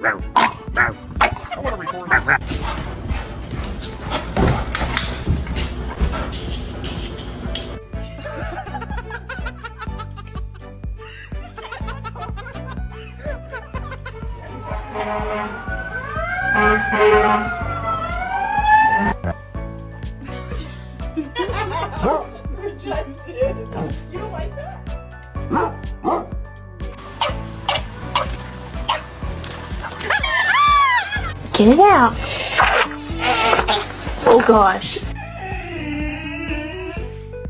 I want to record it. Rejected. You don't like that? Get it out. Oh gosh.